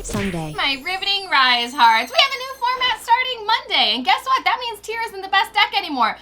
Sunday. My riveting Rise Hearts. We have a new format starting Monday, and guess what? That means Tier isn't the best deck anymore.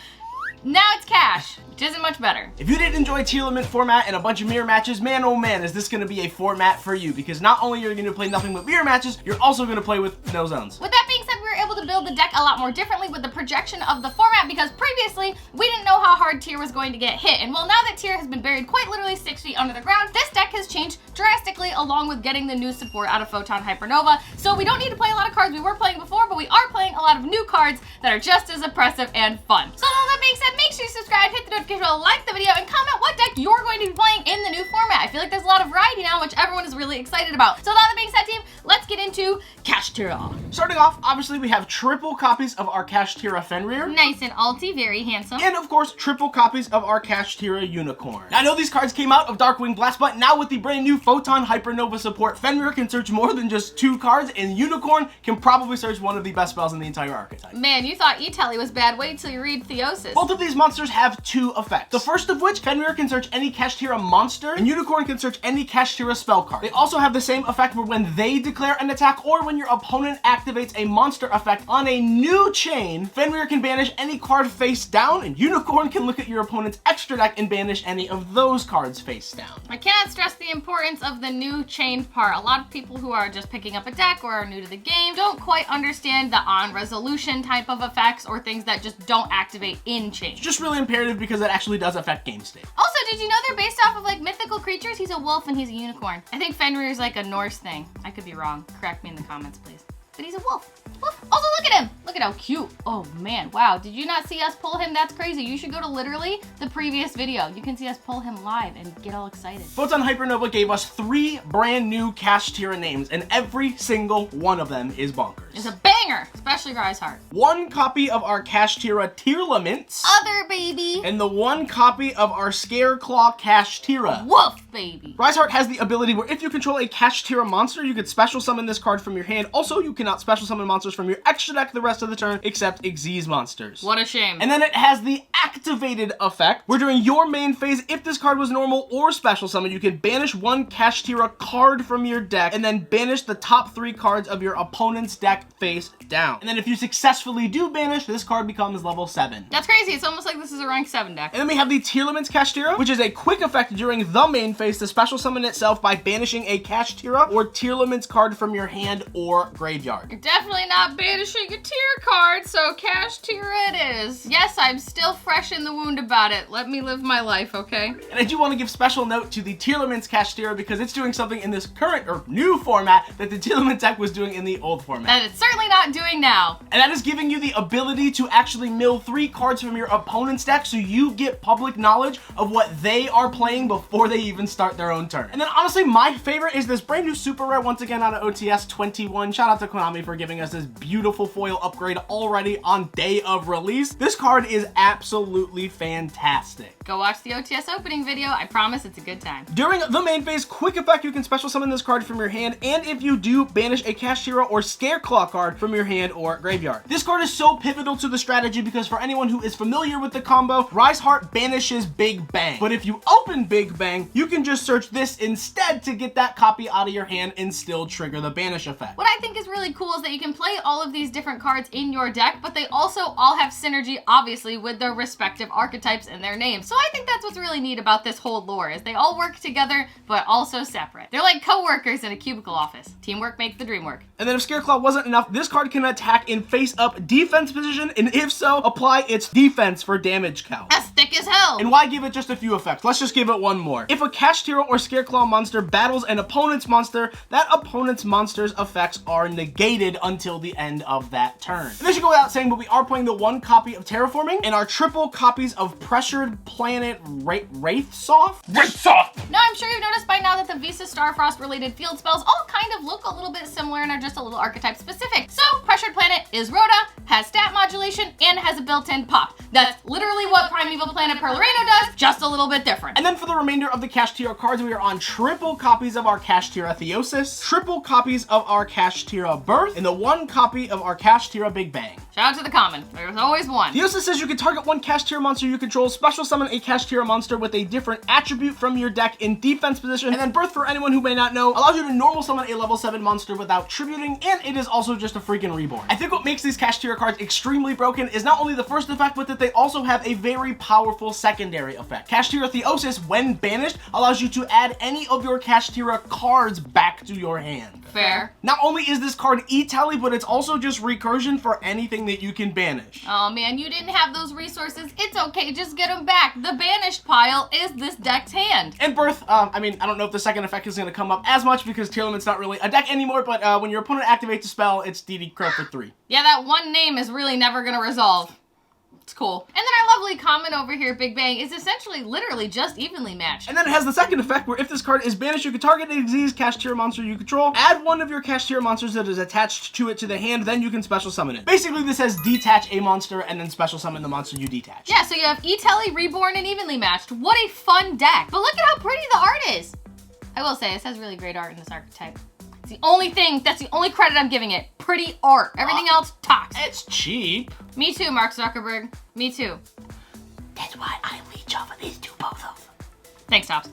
Now it's Kash, which isn't much better. If you didn't enjoy Tier Limit format and a bunch of mirror matches, man oh man, is this going to be a format for you, because not only are you going to play nothing but mirror matches, you're also going to play with no zones. With that being said, we were able to build the deck a lot more differently with the projection of the format, because previously we didn't know how hard Tier was going to get hit. And well, now that Tier has been buried quite literally 6 feet under the ground, this deck has changed drastically along with getting the new support out of Photon Hypernova. So we don't need to play a lot of cards we were playing before, but we are playing a lot of new cards that are just as oppressive and fun. So all that being said, make sure you subscribe, hit the notification bell, like the video, and comment what deck you're going to be playing in the new format. I feel like there's a lot of variety now, which everyone is really excited about. So with all that being said, team, let's get into Kashtira. Starting off, obviously we have triple copies of our Kashtira Fenrir. Nice and alty, very handsome. And of course, triple copies of our Kashtira Unicorn. Now, I know these cards came out of Darkwing Blast, but now with the brand new Photon Hypernova support, Fenrir can search more than just 2 cards, and Unicorn can probably search one of the best spells in the entire archetype. Man, you thought E-Telly was bad. Wait till you read Theosis. Both of these monsters have 2 effects. The first of which, Fenrir can search any Kashtira monster, and Unicorn can search any Kashtira spell card. They also have the same effect where when they declare an attack or when your opponent activates a monster effect on a new chain, Fenrir can banish any card face down, and Unicorn can look at your opponent's extra deck and banish any of those cards face down. I cannot stress the importance of the new chain part. A lot of people who are just picking up a deck or are new to the game don't quite understand the on resolution type of effects or things that just don't activate in chain. It's just really imperative because that actually does affect game state. Also, did you know they're based off of like mythical creatures? He's a wolf and he's a unicorn. I think Fenrir is like a Norse thing. I could be wrong. Correct me in the comments, please. But he's a wolf. Also, look at him. Look at how cute. Oh man, wow. Did you not see us pull him? That's crazy. You should go to literally the previous video. You can see us pull him live and get all excited. Photon Hypernova gave us 3 brand new Kashtira names, and every single one of them is bonkers. It's a banger, especially Rise Heart. 1 copy of our Kashtira Tearlaments. Other baby. And the 1 copy of our Scareclaw Kashtira. Woof, baby. Rise Heart has the ability where if you control a Kashtira monster, you could special summon this card from your hand. Also, you cannot special summon monsters from your extra deck the rest of the turn, except Xyz monsters. What a shame. And then it has the activated effect, where during your main phase, if this card was normal or special summon, you can banish 1 Kashtira card from your deck, and then banish the top 3 cards of your opponent's deck face down. And then if you successfully do banish, this card becomes level 7. That's crazy. It's almost like this is a rank 7 deck. And then we have the Tearlaments Kashtira, which is a quick effect during the main phase to special summon itself by banishing a Kashtira or Tearlaments card from your hand or graveyard. You're definitely not banishing a tier card, so Kashtira it is. Yes, I'm still fresh in the wound about it. Let me live my life, okay? And I do want to give special note to the Tearlaments Kashtira because it's doing something in this current or new format that the Tearlaments deck was doing in the old format. That it's certainly not doing now. And that is giving you the ability to actually mill 3 cards from your opponent's deck so you get public knowledge of what they are playing before they even start their own turn. And then honestly, my favorite is this brand new super rare once again out of OTS 21. Shout out to Konami for giving us this beautiful foil upgrade already on day of release. This card is absolutely fantastic. Go watch the OTS opening video. I promise it's a good time. During the main phase, quick effect, you can special summon this card from your hand, and if you do, banish a Kashtira or Scareclaw card from your hand or graveyard. This card is so pivotal to the strategy because for anyone who is familiar with the combo, Rise Heart banishes Big Bang. But if you open Big Bang, you can just search this instead to get that copy out of your hand and still trigger the banish effect. What I think is really cool is that you can play all of these different cards in your deck, but they also all have synergy, obviously, with their respective archetypes and their names. So I think that's what's really neat about this whole lore, is they all work together, but also separate. They're like co-workers in a cubicle office. Teamwork makes the dream work. And then if Scareclaw wasn't enough, this card can attack in face-up defense position, and if so, apply its defense for damage count. That's thick as hell. And why give it just a few effects? Let's just give it one more. If a Kashtira or Scareclaw monster battles an opponent's monster, that opponent's monster's effects are negated until the end of that turn. And this should go without saying, but we are playing the 1 copy of Terraforming and our triple copies of Pressured Planet Wraithsoft. Now, I'm sure you've noticed by now that the Visa Starfrost related field spells all kind of look a little bit similar and are just a little archetype specific. So, Pressured Planet is Rhoda, has stat modulation, and has a built-in pop. That's literally what Primeval Planet Perloreno does, just a little bit different. And then for the remainder of the Kashtira cards, we are on triple copies of our Kashtira Theosis, triple copies of our Kashtira Birth, and the 1 copy of our Kashtira Big Bang. Shout out to the common. There's always one. The also says you can target one Kashtira monster you control, special summon a Kashtira monster with a different attribute from your deck in defense position, and then Birth, for anyone who may not know, allows you to normal summon a level 7 monster without tributing, and it is also just a freaking reborn. I think what makes these Kashtira cards extremely broken is not only the first effect, but that they also have a very powerful secondary effect. Kashtira Theosis, when banished, allows you to add any of your Kashtira cards back to your hand. Fair. Not only is this card E-tally, but it's also just recursion for anything that you can banish. Oh man, you didn't have those resources. It's okay, just get them back. The banished pile is this deck's hand. And Birth, I mean, I don't know if the second effect is going to come up as much because Tier Limit's not really a deck anymore, but when your opponent activates a spell, it's DD Crow for 3. Yeah, that one name is really never going to resolve. It's cool. And then our lovely common over here, Big Bang, is essentially literally just evenly matched. And then it has the second effect where if this card is banished, you can target a disease Kashtira monster you control, add one of your Kashtira monsters that is attached to it to the hand, then you can special summon it. Basically, this says detach a monster and then special summon the monster you detach. Yeah, so you have E-tally, Reborn, and evenly matched. What a fun deck. But look at how pretty the art is. I will say, this has really great art in this archetype. It's the only thing, that's the only credit I'm giving it. Pretty art. Everything else, toxic. It's cheap. Me too, Mark Zuckerberg. Me too. That's why I leech off of these two both of. Thanks, Tops.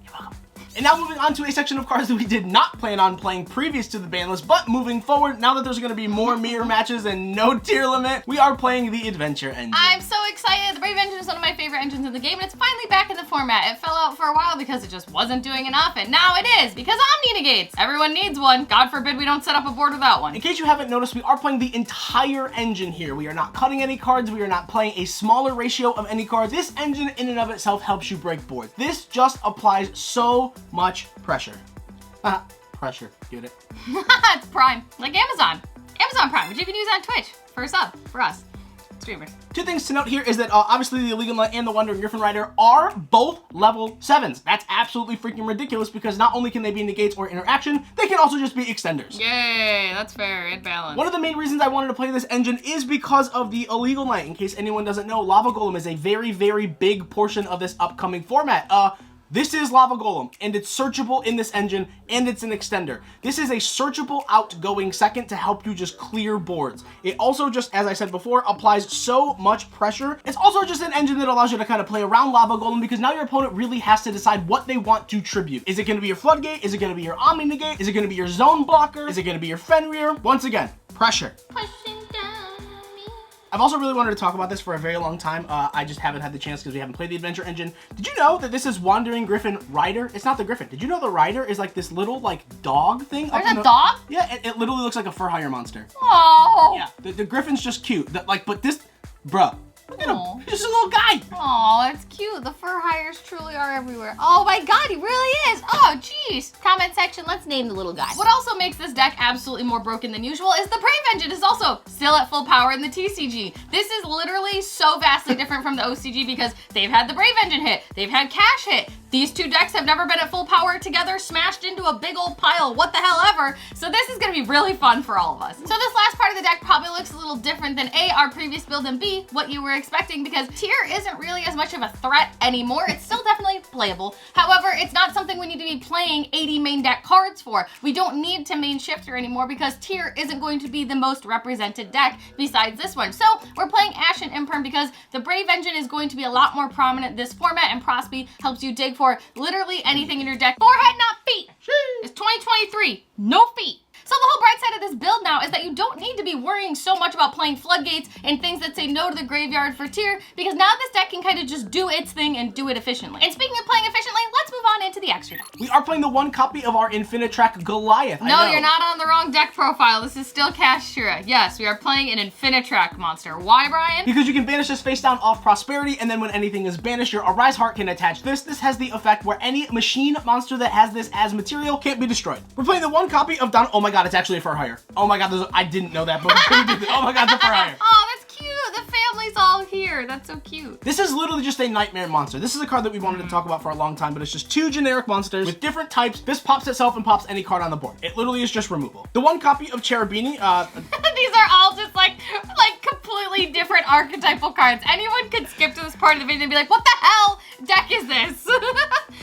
You're welcome. And now moving on to a section of cards that we did not plan on playing previous to the ban list, but moving forward, now that there's going to be more mirror matches and no tier limit, we are playing the Adventure Engine. I'm so excited. The Brave Engine is one of my favorite engines in the game, and it's finally back in the format. It fell out for a while because it just wasn't doing enough, and now it is, because Omni negates. Everyone needs one. God forbid we don't set up a board without one. In case you haven't noticed, we are playing the entire engine here. We are not cutting any cards. We are not playing a smaller ratio of any cards. This engine in and of itself helps you break boards. This just applies so much pressure. Pressure. Get it? It's Prime. Like Amazon. Amazon Prime, which you can use on Twitch for a sub, for us, streamers. Two things to note here is that obviously the Illegal Knight and the Wandering Griffin Rider are both level 7s. That's absolutely freaking ridiculous because not only can they be negates or interaction, they can also just be extenders. Yay, that's fair and balanced. One of the main reasons I wanted to play this engine is because of the Illegal Knight. In case anyone doesn't know, Lava Golem is a very, very big portion of this upcoming format. This is Lava Golem, and it's searchable in this engine, and it's an extender. This is a searchable outgoing second to help you just clear boards. It also just, as I said before, applies so much pressure. It's also just an engine that allows you to kind of play around Lava Golem because now your opponent really has to decide what they want to tribute. Is it going to be your Floodgate? Is it going to be your Omni Negate? Is it going to be your Zone Blocker? Is it going to be your Fenrir? Once again, pressure. Pushing down on me. I've also really wanted to talk about this for a very long time. I just haven't had the chance because we haven't played the Adventure Engine. Did you know that this is Wandering Griffin Rider? It's not the Griffin. Did you know the Rider is like this little like dog thing? There's a dog? Yeah, it literally looks like a fur hire monster. Oh. Yeah, the Griffin's just cute. But this, bruh, look at him. Aw. He's just a little guy. Oh, it's cute. The fur hires truly are everywhere. Oh my god, he really is. Oh, jeez. Comment section, let's name the little guy. What also makes this deck absolutely more broken than usual is the Brave Engine is also still at full power in the TCG. This is literally so vastly different from the OCG because they've had the Brave Engine hit. They've had Kash hit. These two decks have never been at full power together, smashed into a big old pile, what the hell ever. So this is gonna be really fun for all of us. So this last part of the deck probably looks a little different than A, our previous build, and B, what you were expecting because tier isn't really as much of a threat anymore. It's still definitely playable. However, it's not something we need to be playing 80 main deck cards for. We don't need to main Shifter anymore because tier isn't going to be the most represented deck besides this one. So we're playing Ashen Imperm because the Brave Engine is going to be a lot more prominent this format and Prosby helps you dig for literally anything in your deck. Forehead, not feet. It's 2023, no feet. So the whole bright side of this build now is that you don't need to be worrying so much about playing Floodgates and things that say no to the graveyard for tier because now this deck can kind of just do its thing and do it efficiently. And speaking of playing efficiently, let's move on into the extra deck. We are playing the one copy of our Infinitrack Goliath. No, you're not on the wrong deck profile. This is still Kashtira. Yes, we are playing an Infinitrack monster. Why, Brian? Because you can banish this face down off Prosperity, and then when anything is banished, your Arise Heart can attach this. This has the effect where any machine monster that has this as material can't be destroyed. We're playing the one copy of Don. Oh my god, it's actually a Fur Hire. Oh my god, I didn't know that, but oh my god, the Fur Hire. Oh, that's cute. The family's all here. That's so cute. This is literally just a nightmare monster. This is a card that we wanted to talk about for a long time, but it's just two generic monsters with different types. This pops itself and pops any card on the board. It literally is just removal. The one copy of Cherubini, These are all just like completely different archetypal cards. Anyone could skip to this part of the video and be like, what the hell deck is this?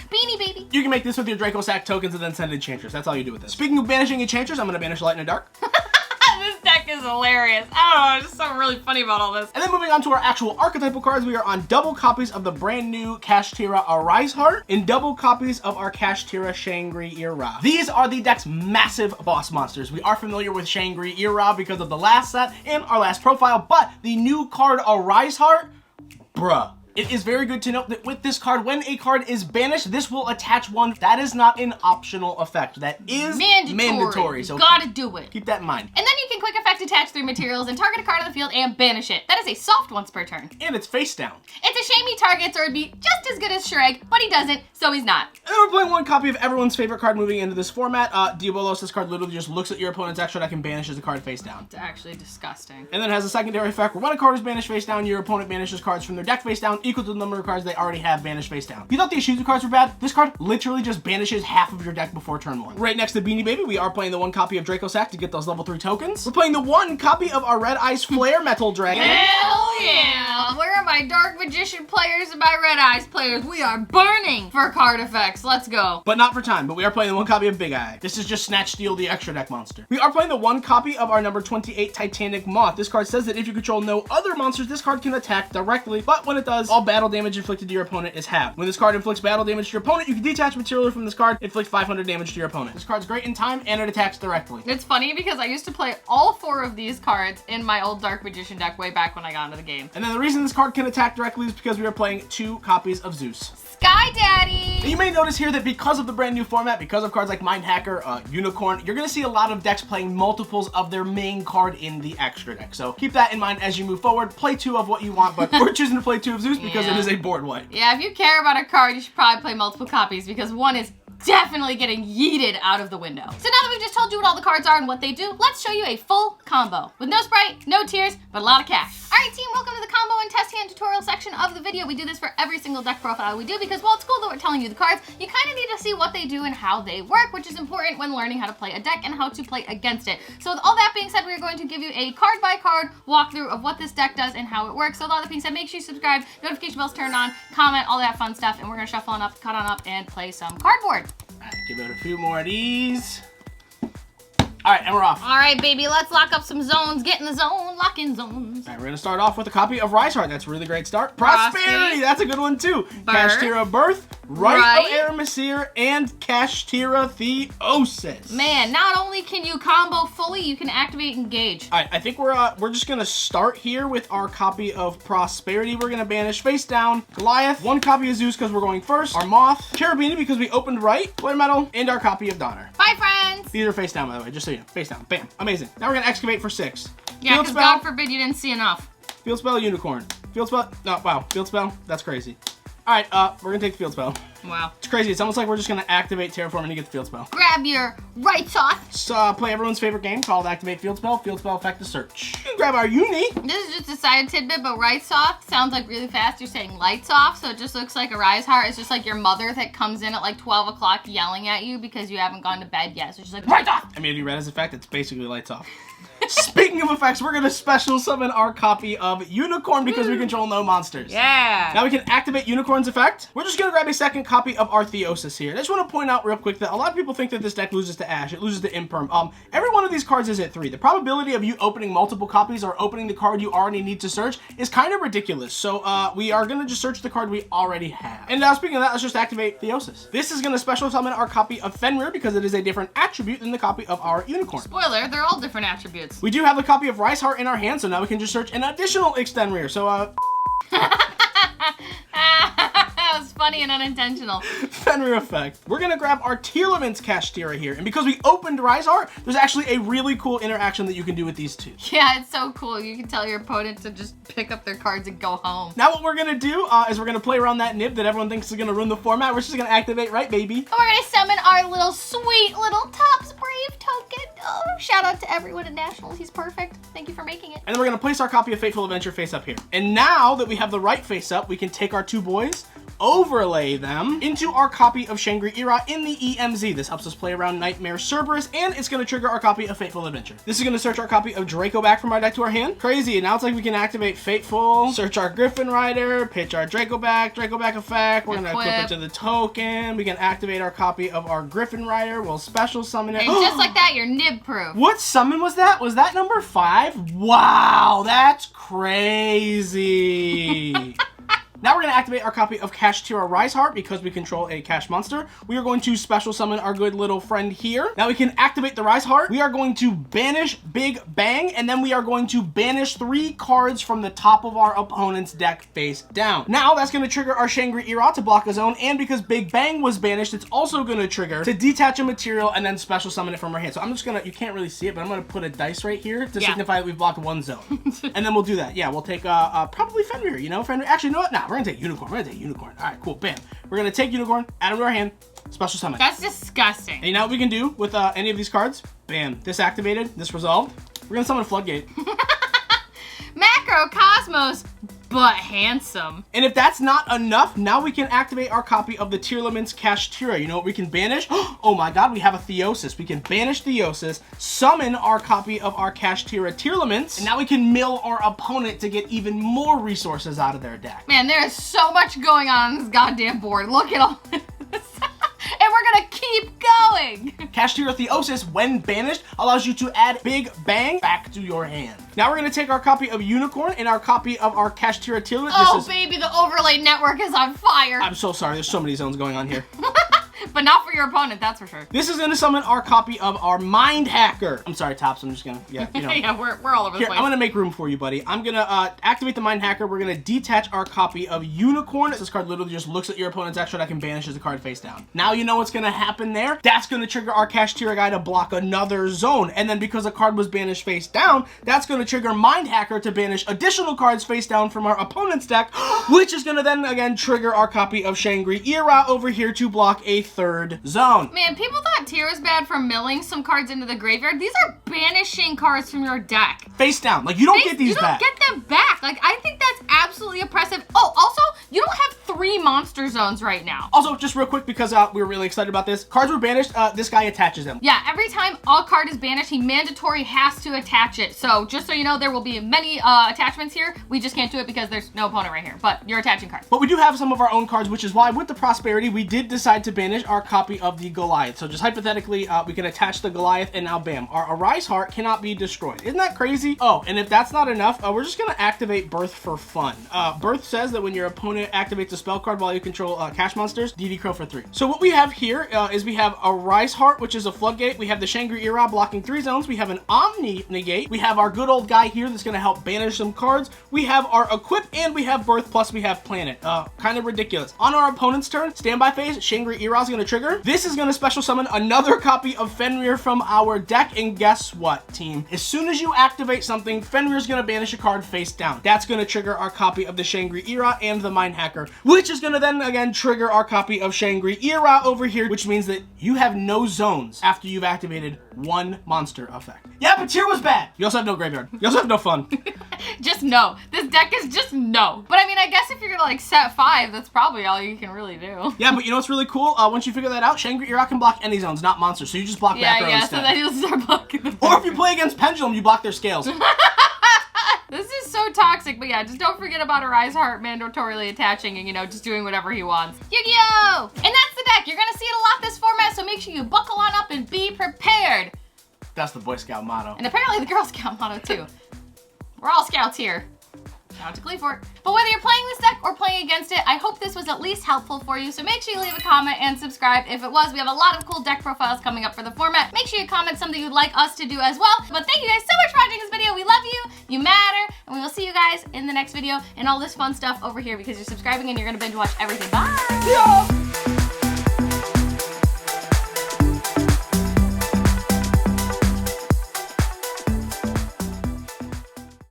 Beanie Baby. You can make this with your Draco Sack tokens and then send Enchanters. That's all you do with this. Speaking of banishing Enchanters, I'm gonna banish Light in the Dark. This deck deck is hilarious. I don't know, there's just something really funny about all this. And then moving on to our actual archetypal cards, we are on double copies of the brand new Kashtira Arise Heart and double copies of our Kashtira Shangri-Ira. These are the deck's massive boss monsters. We are familiar with Shangri-Ira because of the last set and our last profile, but the new card Arise Heart, bruh. It is very good to note that with this card, when a card is banished, this will attach one. That is not an optional effect. That is mandatory. So gotta do it. Keep that in mind. And then you can quick effect attach 3 materials and target a card on the field and banish it. That is a soft once per turn. And it's face down. It's a shame he targets or it'd be just as good as Shrek, but he doesn't, so he's not. And then we're playing one copy of everyone's favorite card moving into this format. Diabolos, this card literally just looks at your opponent's extra deck and banishes the card face down. It's actually disgusting. And then it has a secondary effect where when a card is banished face down, your opponent banishes cards from their deck face down equal to the number of cards they already have banished face down. You thought the Ishizu cards were bad? This card literally just banishes half of your deck before turn 1. Right next to Beanie Baby, we are playing the one copy of Draco Sack to get those level 3 tokens. We're playing the one copy of our Red Eyes Flare Metal Dragon. Hell yeah! Where are my Dark Magician players and my Red Eyes players? We are burning for card effects. Let's go. But not for time, but we are playing the one copy of Big Eye. This is just Snatch Steal, the extra deck monster. We are playing the one copy of our number 28 Titanic Moth. This card says that if you control no other monsters, this card can attack directly, but when it does, all battle damage inflicted to your opponent is half. When this card inflicts battle damage to your opponent, you can detach material from this card, inflict 500 damage to your opponent. This card's great in time, and it attacks directly. It's funny because I used to play all 4 of these cards in my old Dark Magician deck way back when I got into the game. And then the reason this card can attack directly is because we are playing 2 copies of Zeus. Sky Daddy! And you may notice here that because of the brand new format, because of cards like Mind Hacker, Unicorn, you're going to see a lot of decks playing multiples of their main card in the extra deck. So keep that in mind as you move forward. Play 2 of what you want, but we're choosing to play 2 of Zeus because it is a board wipe. Yeah, if you care about a card, you should probably play multiple copies because one is definitely getting yeeted out of the window. So now that we've just told you what all the cards are and what they do, let's show you a full combo with no sprite, no tears, but a lot of cash. All right, team, welcome to the combo and test hand tutorial section of the video. We do this for every single deck profile we do because while it's cool that we're telling you the cards, you kind of need to see what they do and how they work, which is important when learning how to play a deck and how to play against it. So with all that being said, we're going to give you a card by card walkthrough of what this deck does and how it works. So with all that being said, make sure you subscribe, notification bells turned on, comment, all that fun stuff, and we're gonna shuffle on up, cut on up, and play some cardboard. Give it a few more of these. All right, and we're off. All right, baby, let's lock up some zones. Get in the zone, lock in zones. All right, we're gonna start off with a copy of Rise Heart. That's a really great start. Prosperity, that's a good one too. Kashtira Birth, Rite of Aramesir, and Kashtira Theosis. Man, not only can you combo fully, you can activate Engage. All right, I think we're just gonna start here with our copy of Prosperity. We're gonna banish face down Goliath, one copy of Zeus because we're going first, our Moth, Carabini because we opened right, Flare Metal, and our copy of Donner. Bye, friends. These are face down, by the way, just so you know. Face down, bam, amazing. Now we're gonna excavate for 6. Yeah, because God forbid you didn't see enough. Field Spell, Unicorn. Field Spell, no, wow, Field Spell, that's crazy. All right, we're gonna take the Field Spell. Wow. It's crazy. It's almost like we're just gonna activate Terraform and you get the Field Spell. Grab your right off. So play everyone's favorite game called Activate Field Spell. Field Spell effect to search. You can grab our Uni. This is just a side tidbit, but rights off sounds like really fast. You're saying lights off, so it just looks like a Rise Heart. It's just like your mother that comes in at like 12 o'clock yelling at you because you haven't gone to bed yet. So she's like, lights off. I mean, if you read his effect, it's basically lights off. Speaking of effects, we're gonna special summon our copy of Unicorn because we control no monsters. Yeah. Now we can activate Unicorn's effect. We're just gonna grab a second copy of our Theosis here. I just want to point out real quick that a lot of people think that this deck loses to Ash. It loses to Imperm. Every one of these cards is at 3. The probability of you opening multiple copies or opening the card you already need to search is kind of ridiculous. So we are gonna just search the card we already have. And now speaking of that, let's just activate Theosis. This is gonna special summon our copy of Fenrir because it is a different attribute than the copy of our Unicorn. Spoiler, they're all different attributes. We do have the copy of Rise Heart in our hand, so now we can just search an additional Extenrir. So, That was funny and unintentional. Fenrir effect. We're gonna grab our Tearlament's Kashtira here, and because we opened Rise Heart, there's actually a really cool interaction that you can do with these two. Yeah, it's so cool. You can tell your opponent to just pick up their cards and go home. Now what we're gonna do is we're gonna play around that nib that everyone thinks is gonna ruin the format. We're just gonna activate, right, baby? And we're gonna summon our little sweet little Topps Brave token. Oh, shout out to everyone at Nationals. He's perfect. Thank you for making it. And then we're gonna place our copy of Fateful Adventure face up here. And now that we have the right face up, we can take our 2 boys, overlay them into our copy of Shangri-Ira in the EMZ. This helps us play around Nightmare Cerberus, and it's going to trigger our copy of Fateful Adventure. This is going to search our copy of Draco back from our deck to our hand. Crazy. Now it's like we can activate Fateful, search our Griffin Rider, pitch our Draco back effect. We're going to equip it to the token. We can activate our copy of our Griffin Rider. We'll special summon it. And just like that, you're nib proof. What summon was that? Was that number 5? Wow, that's crazy. Now we're going to activate our copy of Kashtira Rise Heart because we control a Kash monster. We are going to special summon our good little friend here. Now we can activate the Rise Heart. We are going to banish Big Bang, and then we are going to banish 3 cards from the top of our opponent's deck face down. Now that's going to trigger our Shangri-Ira to block a zone, and because Big Bang was banished, it's also going to trigger to detach a material and then special summon it from our hand. So I'm just going to, you can't really see it, but I'm going to put a dice right here to signify that we've blocked 1 zone. And then we'll do that. Yeah, we'll take probably Fenrir, you know? Fenrir. Actually, you know what? Nah, we're going to take Unicorn. We're going to take Unicorn. All right, cool. Bam. We're going to take Unicorn, add him to our hand, special summon. That's disgusting. And you know what we can do with any of these cards? Bam. This activated. This resolved. We're going to summon a Floodgate. Macro Cosmos, but handsome. And if that's not enough, now we can activate our copy of the Tearlament's Kashtira. You know what we can banish? Oh my god, we have a Theosis. We can banish Theosis, summon our copy of our Kashtira Tearlaments, and now we can mill our opponent to get even more resources out of their deck. Man, there is so much going on this goddamn board. Look at all this. And we're gonna keep going. Kashtira Theosis, when banished, allows you to add Big Bang back to your hand. Now we're gonna take our copy of Unicorn and our copy of our Kashtira Tearlament. Oh, baby, the overlay network is on fire. I'm so sorry, there's so many zones going on here. But not for your opponent, that's for sure. This is gonna summon our copy of our Mind Hacker. I'm sorry, Tops, I'm just gonna, yeah, you know. Yeah, we're all over the place. I'm gonna make room for you, buddy. I'm gonna activate the Mind Hacker. We're gonna detach our copy of Unicorn. This card literally just looks at your opponent's extra deck and banishes the card face down. Now you know what's gonna happen there. That's gonna trigger our Kashtira guy to block another zone. And then because a card was banished face down, that's gonna trigger Mind Hacker to banish additional cards face down from our opponent's deck, which is gonna then again trigger our copy of Shangri-Ira over here to block a 3rd zone. Man, people thought Tier was bad for milling some cards into the graveyard. These are banishing cards from your deck. Face down. Like, you don't get these back. You don't get them back. Like, I think that's absolutely oppressive. Oh, also, you don't have 3 monster zones right now. Also, just real quick, because we were really excited about this. Cards were banished. This guy attaches them. Yeah, every time a card is banished, he mandatory has to attach it. So, just so you know, there will be many attachments here. We just can't do it because there's no opponent right here. But you're attaching cards. But we do have some of our own cards, which is why, with the Prosperity, we did decide to banish our copy of the Goliath. So just hypothetically, we can attach the Goliath, and now bam, our Arise Heart cannot be destroyed. Isn't that crazy? Oh, and if that's not enough, we're just gonna activate Birth for fun. Birth says that when your opponent activates a spell card while you control Kash monsters, DD Crow for 3. So what we have here is we have Arise Heart, which is a Floodgate. We have the Shangri-Ira blocking 3 zones. We have an Omni Negate. We have our good old guy here that's gonna help banish some cards. We have our Equip, and we have Birth, plus we have Planet. Kind of ridiculous. On our opponent's turn, standby phase, Shangri-Ira is gonna trigger. This is gonna special summon another copy of Fenrir from our deck, and guess what, team? As soon as you activate something, Fenrir's gonna banish a card face down. That's gonna trigger our copy of the Shangri-Ira and the Mind Hacker, which is gonna then again trigger our copy of Shangri-Ira over here, which means that you have no zones after you've activated 1 monster effect. Yeah, but Tier was bad. You also have no graveyard. You also have no fun. Just no. This deck is just no. But I mean, I guess if you're gonna like set 5, that's probably all you can really do. Yeah, but you know what's really cool? Once you figure that out, Shangri-Ira can block any zones, not monsters. So you just block back row instead. So then you'll start blocking the Or if you play against Pendulum, you block their scales. This is so toxic, but yeah, just don't forget about Arise Heart mandatorily attaching and, you know, just doing whatever he wants. Yu-Gi-Oh! And that's the deck. You're gonna see it a lot this format, so make sure you buckle on up and be prepared. That's the Boy Scout motto. And apparently the Girl Scout motto, too. We're all Scouts here. Shout out to Cleefort. But whether you're playing this deck or playing against it, I hope this was at least helpful for you. So make sure you leave a comment and subscribe if it was. We have a lot of cool deck profiles coming up for the format. Make sure you comment something you'd like us to do as well. But thank you guys so much for watching this video. We love you. You matter. And we will see you guys in the next video and all this fun stuff over here because you're subscribing and you're going to binge watch everything. Bye. Yeah.